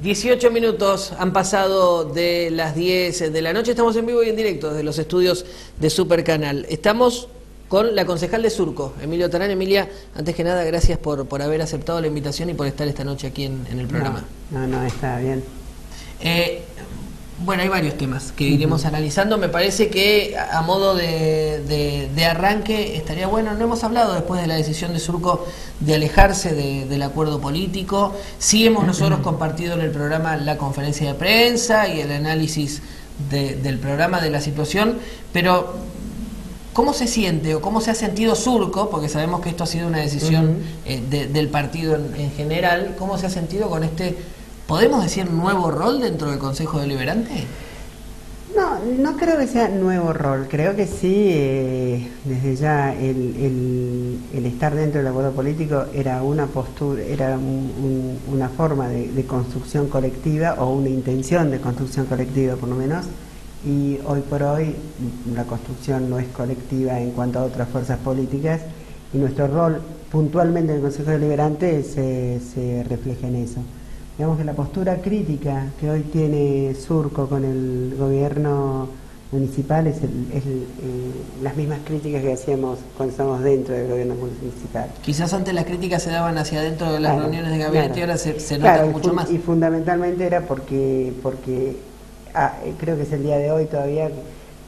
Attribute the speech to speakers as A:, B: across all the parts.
A: 18 minutos han pasado de las 10 de la noche, estamos en vivo y en directo desde los estudios de Supercanal. Estamos con la concejal de Surco, Emilio Tarán. Emilia, antes que nada, gracias por haber aceptado la invitación y por estar esta noche aquí en el programa.
B: No, está bien.
A: Bueno, hay varios temas que iremos analizando. Me parece que a modo de arranque estaría bueno. No hemos hablado después de la decisión de Surco de alejarse del acuerdo político. Sí hemos nosotros compartido en el programa la conferencia de prensa y el análisis del programa de la situación, pero ¿cómo se siente o cómo se ha sentido Surco? Porque sabemos que esto ha sido una decisión del partido en general. ¿Cómo se ha sentido con este, podemos decir, nuevo rol dentro del Consejo Deliberante?
B: No creo que sea nuevo rol. Creo que sí, desde ya el estar dentro del acuerdo político era una postura, era una forma de construcción colectiva, o una intención de construcción colectiva por lo menos. Y hoy por hoy la construcción no es colectiva en cuanto a otras fuerzas políticas, y nuestro rol puntualmente en el Consejo Deliberante se refleja en eso. Digamos que la postura crítica que hoy tiene Surco con el gobierno municipal es las mismas críticas que hacíamos cuando estábamos dentro del gobierno municipal. Quizás antes las críticas se daban hacia adentro de las reuniones de gabinete, y ahora se notan mucho más. Y fundamentalmente era porque creo que es el día de hoy todavía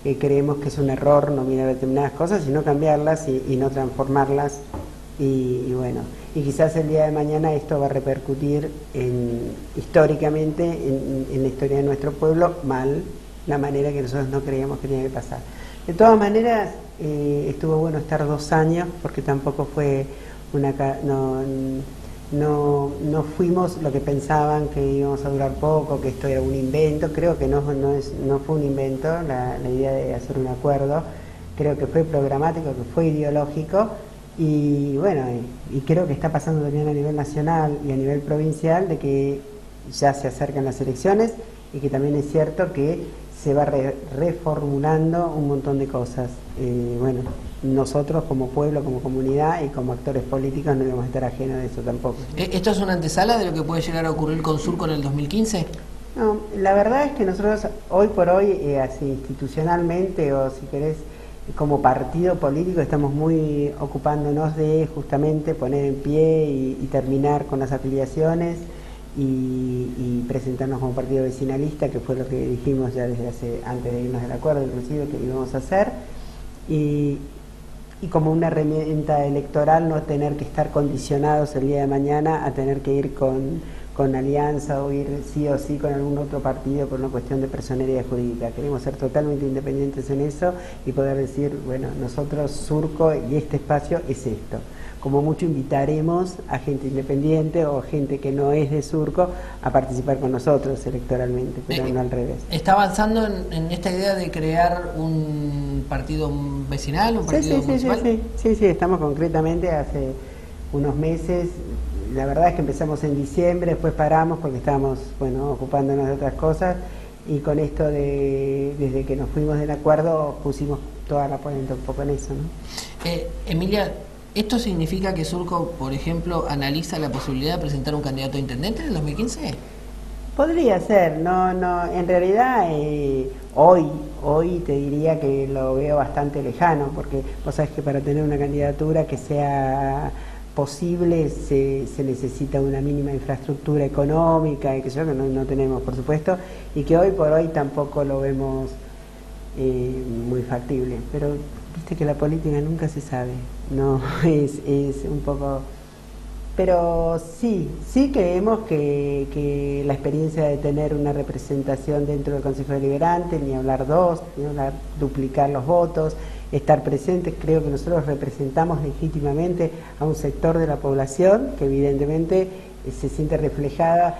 B: que creemos que es un error no mirar determinadas cosas, sino cambiarlas y no transformarlas. Y bueno, y quizás el día de mañana esto va a repercutir históricamente en la historia de nuestro pueblo mal, la manera que nosotros no creíamos que tenía que pasar. De todas maneras, estuvo bueno estar 2 años, porque tampoco fue no fuimos lo que pensaban, que íbamos a durar poco, que esto era un invento. Creo que no fue un invento la idea de hacer un acuerdo. Creo que fue programático, que fue ideológico. Y bueno, y creo que está pasando también a nivel nacional y a nivel provincial, de que ya se acercan las elecciones, y que también es cierto que se va reformulando un montón de cosas. Bueno, nosotros como pueblo, como comunidad y como actores políticos no debemos estar ajenos de eso tampoco.
A: ¿Esto es una antesala de lo que puede llegar a ocurrir con Surco en el 2015?
B: No, la verdad es que nosotros hoy por hoy, así institucionalmente, o si querés, como partido político, estamos muy ocupándonos de justamente poner en pie y terminar con las afiliaciones y presentarnos como partido vecinalista, que fue lo que dijimos ya desde antes de irnos del acuerdo, inclusive, que íbamos a hacer, y como una herramienta electoral, no tener que estar condicionados el día de mañana a tener que ir con alianza, o ir sí o sí con algún otro partido por una cuestión de personería jurídica. Queremos ser totalmente independientes en eso y poder decir, bueno, nosotros, Surco, y este espacio es esto. Como mucho invitaremos a gente independiente o gente que no es de Surco a participar con nosotros electoralmente, pero no al revés.
A: ¿Está avanzando en esta idea de crear un partido vecinal, un partido municipal?
B: Sí, estamos concretamente hace unos meses. La verdad es que empezamos en diciembre, después paramos porque estábamos, ocupándonos de otras cosas, y con esto desde que nos fuimos del acuerdo pusimos toda la polenta un poco en eso, ¿no?
A: Emilia, ¿esto significa que Surco, por ejemplo, analiza la posibilidad de presentar un candidato a intendente en el 2015?
B: Podría ser, en realidad hoy te diría que lo veo bastante lejano, porque vos sabés que para tener una candidatura que sea posible se necesita una mínima infraestructura económica, y que no tenemos, por supuesto, y que hoy por hoy tampoco lo vemos muy factible. Pero viste que la política nunca se sabe, es un poco. Pero sí creemos que la experiencia de tener una representación dentro del Consejo Deliberante, ni hablar duplicar los votos, estar presentes, creo que nosotros representamos legítimamente a un sector de la población que evidentemente se siente reflejada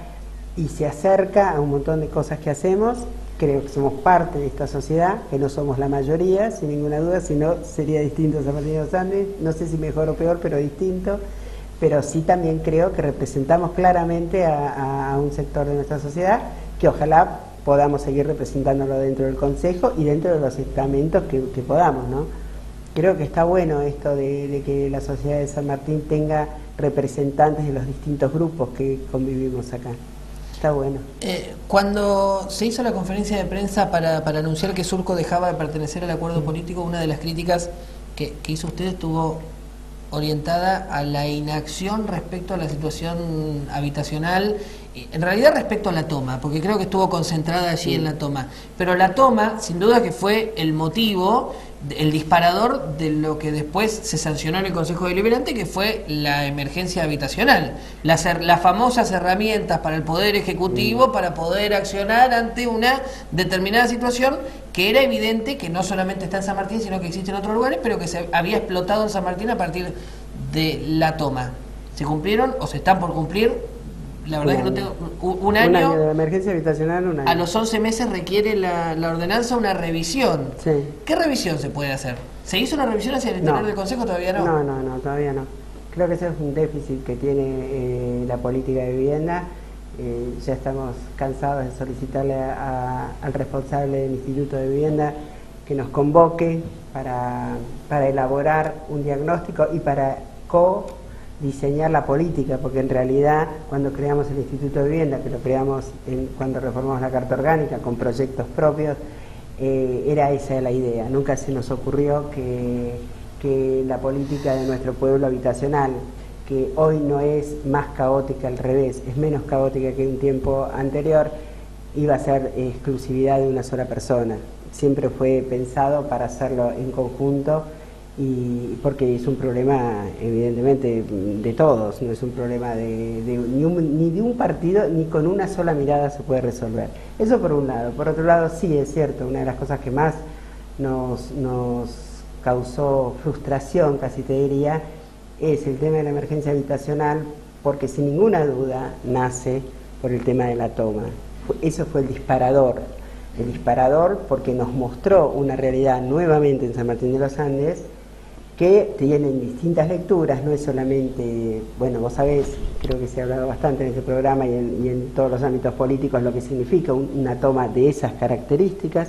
B: y se acerca a un montón de cosas que hacemos. Creo que somos parte de esta sociedad, que no somos la mayoría, sin ninguna duda, si no sería distinto San Martín de los Andes, no sé si mejor o peor, pero distinto. Pero sí también creo que representamos claramente a un sector de nuestra sociedad, que ojalá podamos seguir representándolo dentro del Consejo y dentro de los estamentos que podamos, ¿no? Creo que está bueno esto de que la sociedad de San Martín tenga representantes de los distintos grupos que convivimos acá. está bueno.
A: Cuando se hizo la conferencia de prensa para anunciar que Surco dejaba de pertenecer al acuerdo político, una de las críticas que hizo usted estuvo orientada a la inacción respecto a la situación habitacional, en realidad respecto a la toma, porque creo que estuvo concentrada allí en la toma, pero la toma sin duda que fue el motivo, el disparador de lo que después se sancionó en el Consejo Deliberante, que fue la emergencia habitacional, las famosas herramientas para el Poder Ejecutivo para poder accionar ante una determinada situación que era evidente que no solamente está en San Martín, sino que existe en otros lugares, pero que se había explotado en San Martín a partir de la toma. ¿Se cumplieron o se están por cumplir? La verdad es que no tengo... Un año
B: de emergencia habitacional, un año.
A: A los 11 meses requiere la ordenanza una revisión.
B: Sí.
A: ¿Qué revisión se puede hacer? ¿Se hizo una revisión hacia el interior del Consejo? ¿Todavía no?
B: No, todavía no. Creo que ese es un déficit que tiene la política de vivienda. Ya estamos cansados de solicitarle al responsable del Instituto de Vivienda que nos convoque para elaborar un diagnóstico y para diseñar la política, porque en realidad cuando creamos el Instituto de Vivienda, que lo creamos cuando reformamos la Carta Orgánica con proyectos propios, era esa la idea. Nunca se nos ocurrió que la política de nuestro pueblo habitacional, que hoy no es más caótica, al revés, es menos caótica que un tiempo anterior, iba a ser exclusividad de una sola persona. Siempre fue pensado para hacerlo en conjunto, y porque es un problema evidentemente de todos, no es un problema ni de un partido, ni con una sola mirada se puede resolver. Eso por un lado. Por otro lado, sí es cierto, una de las cosas que más nos causó frustración, casi te diría, es el tema de la emergencia habitacional, porque sin ninguna duda nace por el tema de la toma. Eso fue el disparador porque nos mostró una realidad nuevamente en San Martín de los Andes, que tienen distintas lecturas, no es solamente, bueno, vos sabés, creo que se ha hablado bastante en este programa y en todos los ámbitos políticos lo que significa una toma de esas características.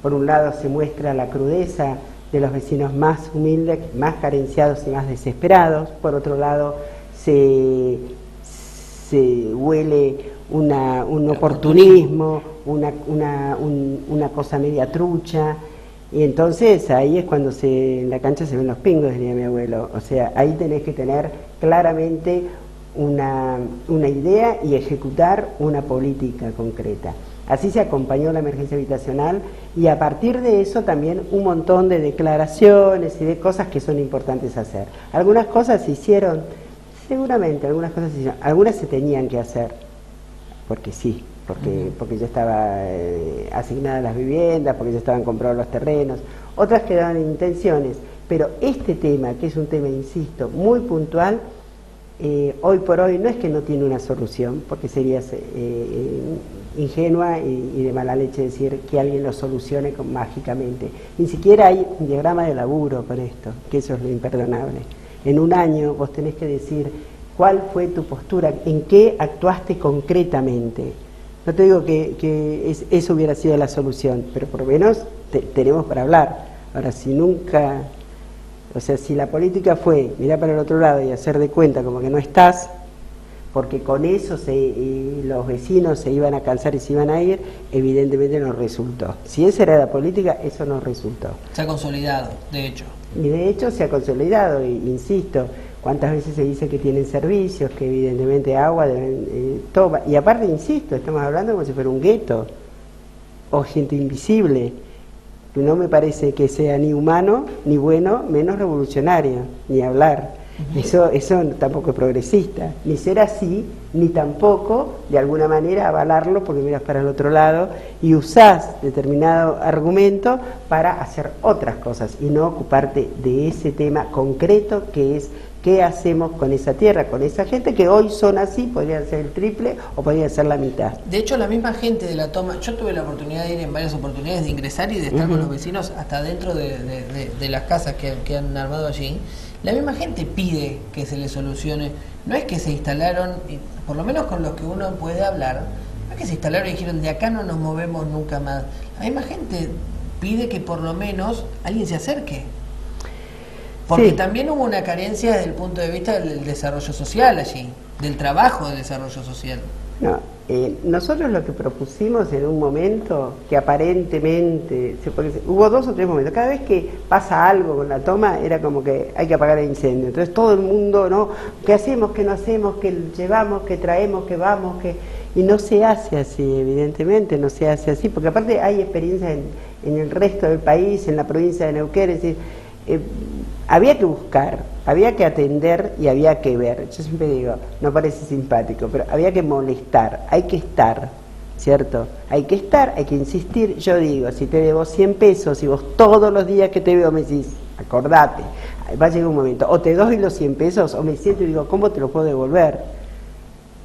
B: Por un lado se muestra la crudeza de los vecinos más humildes, más carenciados y más desesperados. Por otro lado se huele un oportunismo, una cosa media trucha. Y entonces ahí es cuando en la cancha se ven los pingos, diría mi abuelo. O sea, ahí tenés que tener claramente una idea y ejecutar una política concreta. Así se acompañó la emergencia habitacional y a partir de eso también un montón de declaraciones y de cosas que son importantes hacer. Algunas cosas se hicieron, seguramente algunas cosas se hicieron, algunas se tenían que hacer, porque sí. Porque ya estaba asignadas las viviendas, porque ya estaban comprados los terrenos, otras quedaban en intenciones, pero este tema, que es un tema, insisto, muy puntual, hoy por hoy no es que no tiene una solución, porque sería ingenua y de mala leche decir que alguien lo solucione mágicamente. Ni siquiera hay un diagrama de laburo con esto, que eso es lo imperdonable. En un año vos tenés que decir cuál fue tu postura, en qué actuaste concretamente. No te digo que eso hubiera sido la solución, pero por lo menos tenemos para hablar. Ahora, si la política fue mirar para el otro lado y hacer de cuenta como que no estás, porque con eso los vecinos se iban a cansar y se iban a ir, evidentemente no resultó. Si esa era la política, eso no resultó.
A: Se ha consolidado, de hecho.
B: Y de hecho se ha consolidado, insisto. ¿Cuántas veces se dice que tienen servicios, que evidentemente agua deben toma? Y aparte, insisto, estamos hablando como si fuera un gueto o gente invisible, que no me parece que sea ni humano, ni bueno, menos revolucionario, ni hablar. Eso tampoco es progresista, ni ser así, ni tampoco de alguna manera avalarlo porque miras para el otro lado y usás determinado argumento para hacer otras cosas y no ocuparte de ese tema concreto que es qué hacemos con esa tierra, con esa gente que hoy son así, podrían ser el triple o podrían ser la mitad.
A: De hecho, la misma gente de la toma, yo tuve la oportunidad de ir en varias oportunidades de ingresar y de estar con los vecinos hasta dentro de las casas que han armado allí. La misma gente pide que se le solucione. No es que se instalaron, por lo menos con los que uno puede hablar, no es que se instalaron y dijeron de acá no nos movemos nunca más. La misma gente pide que por lo menos alguien se acerque. Porque también hubo una carencia desde el punto de vista del desarrollo social allí, del trabajo del desarrollo social.
B: No, Nosotros lo que propusimos en un momento, que aparentemente, porque hubo 2 o 3 momentos, cada vez que pasa algo con la toma, era como que hay que apagar el incendio. Entonces todo el mundo, ¿no? ¿Qué hacemos, qué no hacemos, qué llevamos, qué traemos, qué vamos, qué...? Y no se hace así, evidentemente, no se hace así, porque aparte hay experiencia en el resto del país, en la provincia de Neuquén, es decir, había que buscar, había que atender y había que ver. Yo siempre digo, no parece simpático, pero había que molestar, hay que estar, ¿cierto? Hay que estar, hay que insistir. Yo digo, si te debo 100 pesos y vos todos los días que te veo me decís, acordate, va a llegar un momento, o te doy los 100 pesos o me siento y digo, ¿cómo te lo puedo devolver?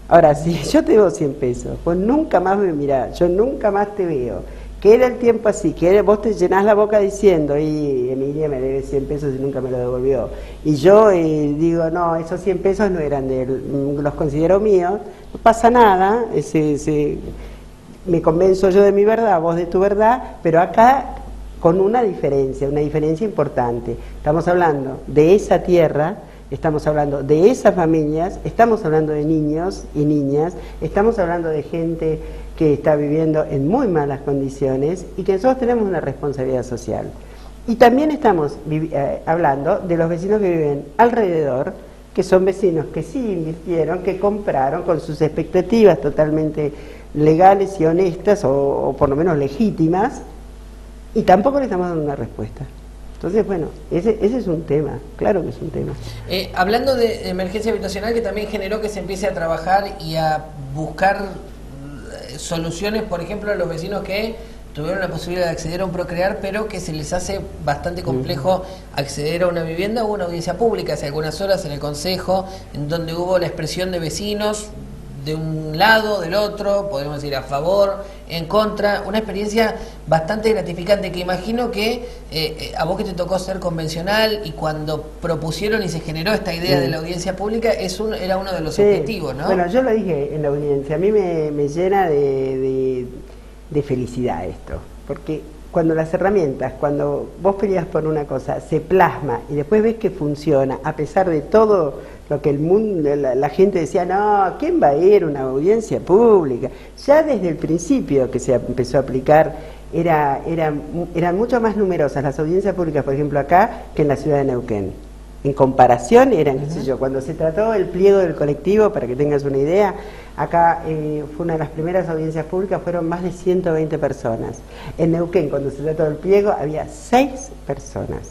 B: Ahora, si yo te debo 100 pesos, vos nunca más me mirás, yo nunca más te veo. Queda el tiempo así, que vos te llenás la boca diciendo, y Emilia me debe 100 pesos y nunca me lo devolvió. Y yo digo, no, esos 100 pesos no eran de él, los considero míos, no pasa nada, me convenzo yo de mi verdad, vos de tu verdad, pero acá con una diferencia importante. Estamos hablando de esa tierra, estamos hablando de esas familias, estamos hablando de niños y niñas, estamos hablando de gente que está viviendo en muy malas condiciones y que nosotros tenemos una responsabilidad social. Y también estamos hablando de los vecinos que viven alrededor, que son vecinos que sí invirtieron, que compraron con sus expectativas totalmente legales y honestas, o por lo menos legítimas, y tampoco le estamos dando una respuesta. Entonces, bueno, ese es un tema, claro que es un tema.
A: Hablando de emergencia habitacional, que también generó que se empiece a trabajar y a buscar soluciones, por ejemplo, a los vecinos que tuvieron la posibilidad de acceder a un Procrear, pero que se les hace bastante complejo acceder a una vivienda. Hubo una audiencia pública hace algunas horas en el Consejo, en donde hubo la expresión de vecinos de un lado, del otro, podemos decir a favor, en contra, una experiencia bastante gratificante que imagino que a vos que te tocó ser convencional y cuando propusieron y se generó esta idea de la audiencia pública, era uno de los objetivos, ¿no?
B: Bueno, yo lo dije en la audiencia, a mí me llena de felicidad esto, porque cuando las herramientas, cuando vos peleas por una cosa, se plasma y después ves que funciona, a pesar de todo lo que el mundo, la gente decía, no, ¿quién va a ir a una audiencia pública? Ya desde el principio que se empezó a aplicar, eran mucho más numerosas las audiencias públicas, por ejemplo, acá, que en la ciudad de Neuquén. En comparación eran, qué sé yo, cuando se trató el pliego del colectivo, para que tengas una idea, acá fue una de las primeras audiencias públicas, fueron más de 120 personas. En Neuquén, cuando se trató el pliego, había 6 personas.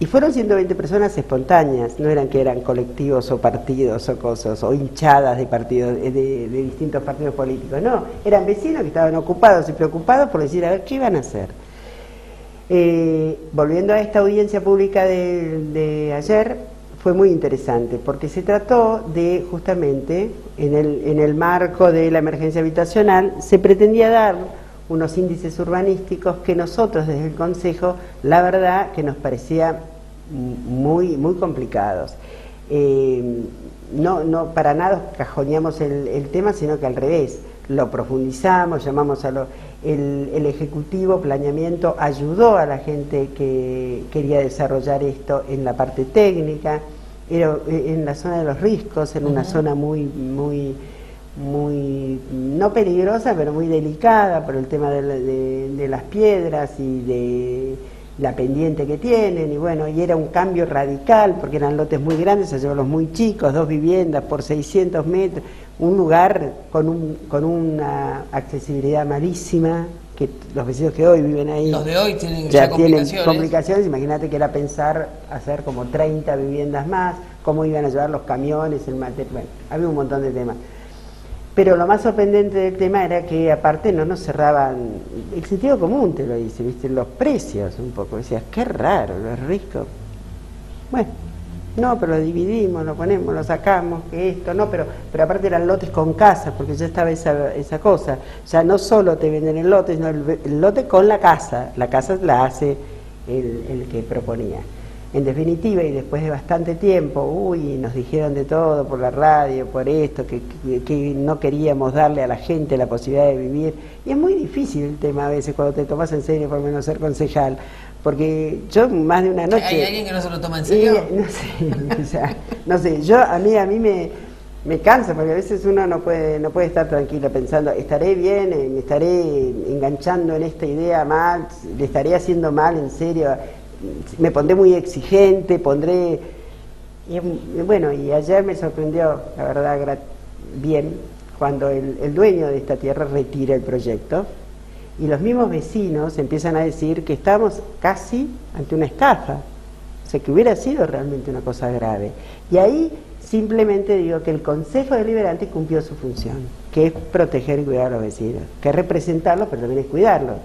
B: Y fueron 120 personas espontáneas, no eran que eran colectivos o partidos o cosas, o hinchadas de partidos, de distintos partidos políticos, no, eran vecinos que estaban ocupados y preocupados por decir, a ver, ¿qué iban a hacer? Volviendo a esta audiencia pública de ayer, fue muy interesante, porque se trató de, justamente, en el marco de la emergencia habitacional, se pretendía dar unos índices urbanísticos que nosotros desde el Consejo, la verdad que nos parecía muy complicados. No para nada cajoneamos el tema, sino que al revés, lo profundizamos, llamamos el Ejecutivo, Planeamiento, ayudó a la gente que quería desarrollar esto en la parte técnica, era en la zona de los riscos, en una zona muy no peligrosa, pero muy delicada por el tema de las piedras y de la pendiente que tienen, y bueno, y era un cambio radical porque eran lotes muy grandes, se llevaron los muy chicos, 2 viviendas por 600 metros, un lugar con una accesibilidad malísima, que los vecinos que hoy viven ahí
A: los de hoy tienen
B: ya tienen complicaciones. Imagínate que era pensar hacer como 30 viviendas más, cómo iban a llevar los camiones, el material, bueno, había un montón de temas. Pero lo más sorprendente del tema era que aparte no nos cerraban, el sentido común te lo dice, ¿viste? Los precios un poco, decías, qué raro, los ricos. Bueno, no, pero lo dividimos, lo ponemos, lo sacamos, que esto, no, pero aparte eran lotes con casas, porque ya estaba esa cosa, ya no solo te venden el lote, sino el lote con la casa la hace el que proponía. En definitiva, y después de bastante tiempo, nos dijeron de todo por la radio, por esto, que no queríamos darle a la gente la posibilidad de vivir. Y es muy difícil el tema a veces cuando te tomas en serio, por lo menos ser concejal. Porque yo más de una noche...
A: ¿Hay alguien que no se lo toma en serio?
B: No sé, o sea, no sé, a mí Me cansa porque a veces uno no puede estar tranquilo pensando, estaré bien, me estaré enganchando en esta idea mal, le estaré haciendo mal en serio, me pondré muy exigente, bueno, y ayer me sorprendió, la verdad, bien, cuando el dueño de esta tierra retira el proyecto y los mismos vecinos empiezan a decir que estamos casi ante una estafa, o sea, que hubiera sido realmente una cosa grave. Y ahí simplemente digo que el Consejo Deliberante cumplió su función, que es proteger y cuidar a los vecinos, que es representarlos, pero también es cuidarlos.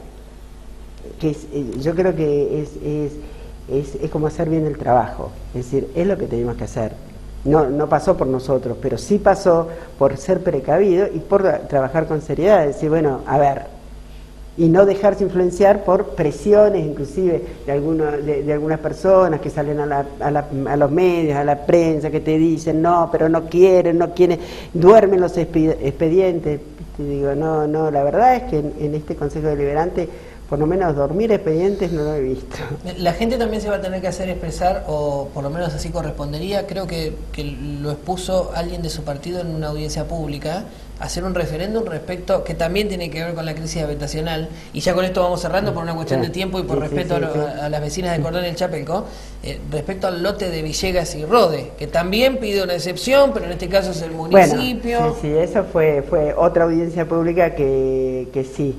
B: Yo creo que es como hacer bien el trabajo, es decir, es lo que tenemos que hacer. No pasó por nosotros, pero sí pasó por ser precavido y por trabajar con seriedad, decir, bueno, a ver, y no dejarse influenciar por presiones inclusive de algunas personas que salen a los medios, a la prensa, que te dicen no, pero no quieren, duermen los expedientes. Te digo, no, la verdad es que en este Consejo Deliberante por lo menos dormir expedientes no lo he visto.
A: La gente también se va a tener que hacer expresar, o por lo menos así correspondería, creo que lo expuso alguien de su partido en una audiencia pública, hacer un referéndum respecto, que también tiene que ver con la crisis habitacional, y ya con esto vamos cerrando por una cuestión de tiempo y por respeto a las vecinas de Cordón y el Chapelco, respecto al lote de Villegas y Rode, que también pide una excepción, pero en este caso es el municipio.
B: Bueno, sí, eso fue otra audiencia pública que sí,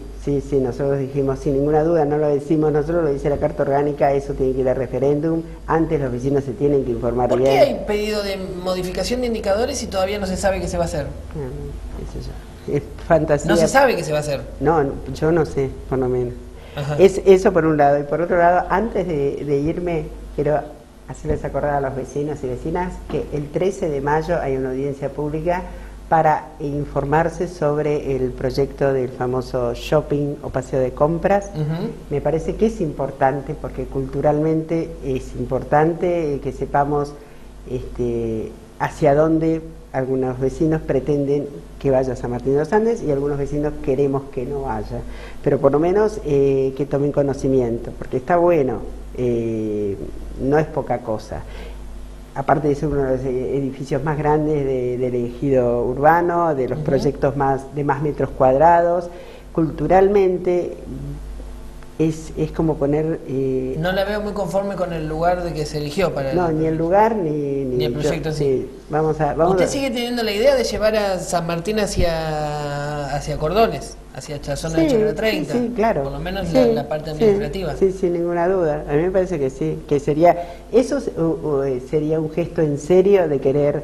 B: nosotros dijimos, sin ninguna duda, no lo decimos nosotros, lo dice la Carta Orgánica, eso tiene que ir a referéndum, antes los vecinos se tienen que informar bien.
A: ¿Por qué hay pedido de modificación de indicadores y todavía no se sabe qué se va a hacer?
B: Es fantasía.
A: No se sabe qué se va a hacer.
B: No, yo no sé, por lo menos. Es eso por un lado, y por otro lado, antes de irme, quiero hacerles acordar a los vecinos y vecinas que el 13 de mayo hay una audiencia pública para informarse sobre el proyecto del famoso shopping o paseo de compras. Me parece que es importante, porque culturalmente es importante que sepamos hacia dónde algunos vecinos pretenden que vaya San Martín de los Andes y algunos vecinos queremos que no vaya, pero por lo menos que tomen conocimiento, porque está bueno, no es poca cosa. Aparte de ser uno de los edificios más grandes del ejido urbano, de los proyectos de más metros cuadrados, culturalmente es como poner...
A: no la veo muy conforme con el lugar de que se eligió para...
B: No, ni el lugar ni
A: el proyecto en sí.
B: ¿Usted
A: sigue teniendo la idea de llevar a San Martín hacia Cordones, hacia la zona de Chacra 30?
B: Sí, claro.
A: Por lo menos la parte administrativa.
B: Sí, sin ninguna duda. A mí me parece que sí, que eso sería un gesto en serio de querer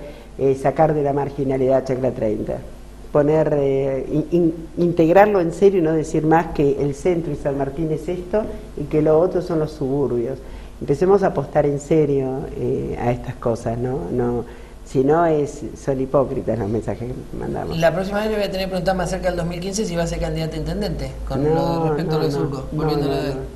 B: sacar de la marginalidad Chacra 30. Integrarlo en serio y no decir más que el centro y San Martín es esto y que lo otro son los suburbios. Empecemos a apostar en serio a estas cosas, ¿no? Si no, son hipócritas los mensajes que mandamos.
A: La próxima vez le voy a tener que preguntar más cerca del 2015 si va a ser candidata a intendente, respecto a lo de Surco.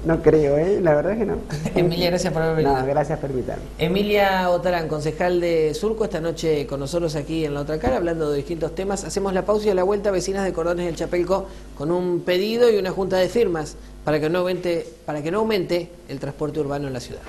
B: No creo, la verdad que no.
A: Emilia, gracias por haber venido.
B: No, gracias por invitarme.
A: Emilia Otarán, concejal de Surco, esta noche con nosotros aquí en La Otra Cara, hablando de distintos temas. Hacemos la pausa y a la vuelta, vecinas de Cordones del Chapelco, con un pedido y una junta de firmas para que no aumente el transporte urbano en la ciudad.